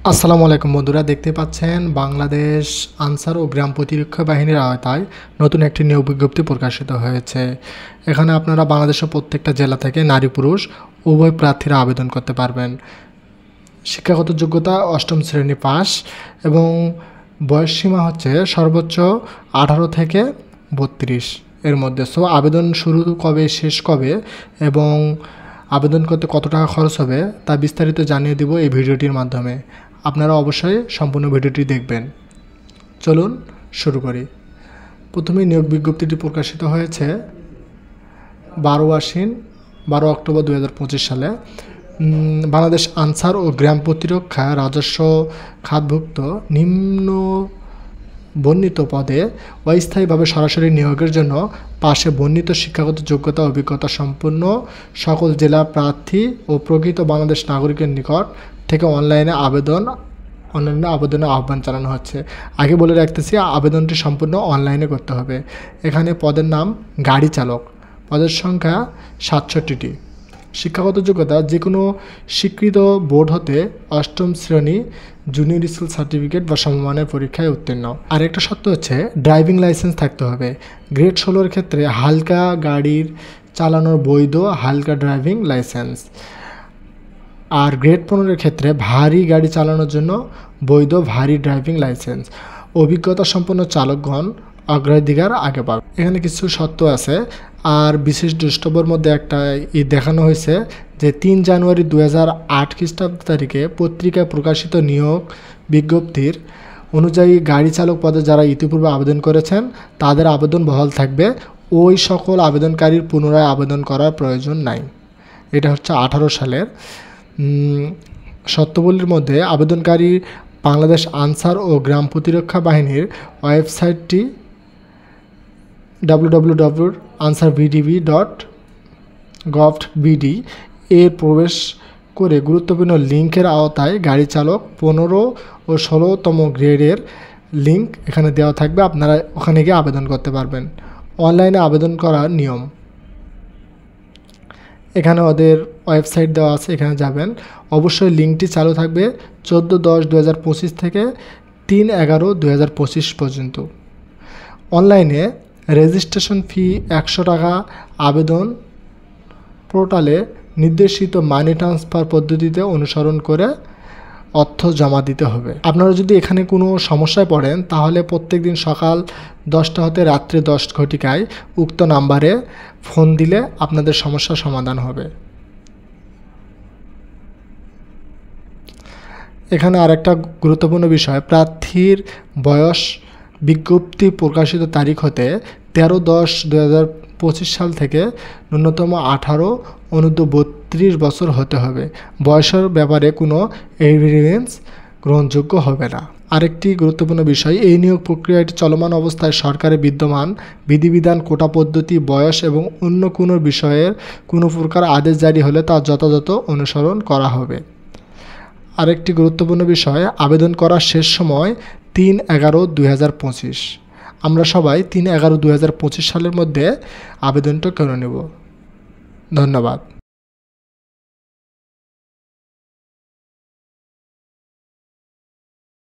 আসসালামু আলাইকুম বন্ধুরা, দেখতে পাচ্ছেন বাংলাদেশ আনসার ও গ্রাম প্রতিরক্ষা বাহিনীর আওতায় নতুন একটি নিয়োগ বিজ্ঞপ্তি প্রকাশিত হয়েছে। এখানে আপনারা বাংলাদেশের প্রত্যেকটা জেলা থেকে নারী পুরুষ উভয় প্রার্থীরা আবেদন করতে পারবেন। শিক্ষাগত যোগ্যতা অষ্টম শ্রেণী পাস এবং বয়স সীমা হচ্ছে সর্বোচ্চ 18 থেকে 32 এর মধ্যে। সো আবেদন শুরু কবে শেষ কবে এবং আবেদন করতে কত টাকা খরচ হবে তা বিস্তারিত জানিয়ে দেব এই ভিডিওটির মাধ্যমে। আপনারা অবশ্যই সম্পূর্ণ ভিডিওটি দেখবেন। চলুন শুরু করি। প্রথমেই নিয়োগ বিজ্ঞপ্তিটি প্রকাশিত হয়েছে 12 অক্টোবর 2025 সালে। বাংলাদেশ আনসার ও গ্রাম প্রতিরক্ষা রাজস্ব খাতভুক্ত নিম্ন বর্ণিত পদে অস্থায়ীভাবে সরাসরি নিয়োগের জন্য পাশে বর্ণিত শিক্ষাগত যোগ্যতা অভিজ্ঞতা সম্পন্ন সকল জেলা প্রার্থী ও প্রকৃত বাংলাদেশ নাগরিকের নিকট থেকে অনলাইনে আবেদনের আহ্বান জানানো হচ্ছে। আগে বলে রাখতেছি, আবেদনটি সম্পূর্ণ অনলাইনে করতে হবে। এখানে পদের নাম গাড়ি চালক, পদের সংখ্যা 67টি। শিক্ষাগত যোগ্যতা যে কোনো স্বীকৃত বোর্ড হতে অষ্টম শ্রেণী জুনিয়র স্কুল সার্টিফিকেট বা সমমানের পরীক্ষায় উত্তীর্ণ। আরেকটা শর্ত হচ্ছে ড্রাইভিং লাইসেন্স থাকতে হবে। গ্রেড 16-এর ক্ষেত্রে হালকা গাড়ির চালানোর বৈধ হালকা ড্রাইভিং লাইসেন্স, আর গ্রেড 15-এর ক্ষেত্রে ভারী গাড়ি চালানোর জন্য বৈধ ভারী ড্রাইভিং লাইসেন্স। অভিজ্ঞতা সম্পন্ন চালকগণ অগ্রাধিকার আগে পাবে। এখানে কিছু শর্ত আছে। আর বিশেষ দ্রষ্টব্যের মধ্যে একটা দেখানো হয়েছে যে 3 জানুয়ারি 2008 খ্রিস্টাব্দ তারিখে পত্রিকায় প্রকাশিত নিয়োগ বিজ্ঞপ্তির অনুযায়ী গাড়ি চালক পদে যারা ইতিপূর্বে আবেদন করেছেন তাদের আবেদন বহাল থাকবে। ওই সকল আবেদনকারীর পুনরায় আবেদন করার প্রয়োজন নাই। এটা হচ্ছে 18 সালের। শর্তাবলীর মধ্যে আবেদনকারী বাংলাদেশ আনসার ও গ্রাম প্রতিরক্ষা বাহিনীর ওয়েবসাইটটি www.ansarbdb.gov.bd এর প্রবেশ করে গুরুত্বপূর্ণ লিঙ্কের আওতায় গাড়ি চালক 15 ও 16তম গ্রেডের লিঙ্ক এখানে দেওয়া থাকবে। আপনারা ওখানে গিয়ে আবেদন করতে পারবেন। অনলাইনে আবেদন করার নিয়ম এখানে ওদের ওয়েবসাইট দেওয়া আছে, এখানে যাবেন। অবশ্যই লিঙ্কটি চালু থাকবে 14/10/2025 থেকে 3/11/2025 পর্যন্ত। অনলাইনে রেজিস্ট্রেশন ফি 100 টাকা। আবেদন পোর্টালে নির্দেশিত মানি ট্রান্সফার পদ্ধতিতে অনুসরণ করে অর্থ জমা দিতে হবে। আপনারা যদি এখানে কোনো সমস্যায় পড়েন তাহলে প্রত্যেক দিন সকাল 10টা হতে রাত্রে 10 ঘটিকায় উক্ত নাম্বারে ফোন দিলে আপনাদের সমস্যার সমাধান হবে। এখানে আরেকটা গুরুত্বপূর্ণ বিষয়, প্রার্থীর বয়স বিজ্ঞপ্তি প্রকাশিত তারিখ হতে 13/10/2025 সাল থেকে ন্যূনতম 18 অনূর্ধ্ব 32 বছর হতে হবে। বয়সের ব্যাপারে কোনো এভিডেন্স গ্রহণযোগ্য হবে না। আরেকটি গুরুত্বপূর্ণ বিষয়, এই নিয়োগ প্রক্রিয়াটি চলমান অবস্থায় সরকারের বিদ্যমান বিধিবিধান, কোটা পদ্ধতি, বয়স এবং অন্য কোনো বিষয়ের কোনো প্রকার আদেশ জারি হলে তা যথাযথ অনুসরণ করা হবে। আরেকটি গুরুত্বপূর্ণ বিষয়, আবেদন করার শেষ সময় 3/11/2025। আমরা সবাই 3/11/2025 সালের মধ্যে আবেদনটা করে নেব। ধন্যবাদ।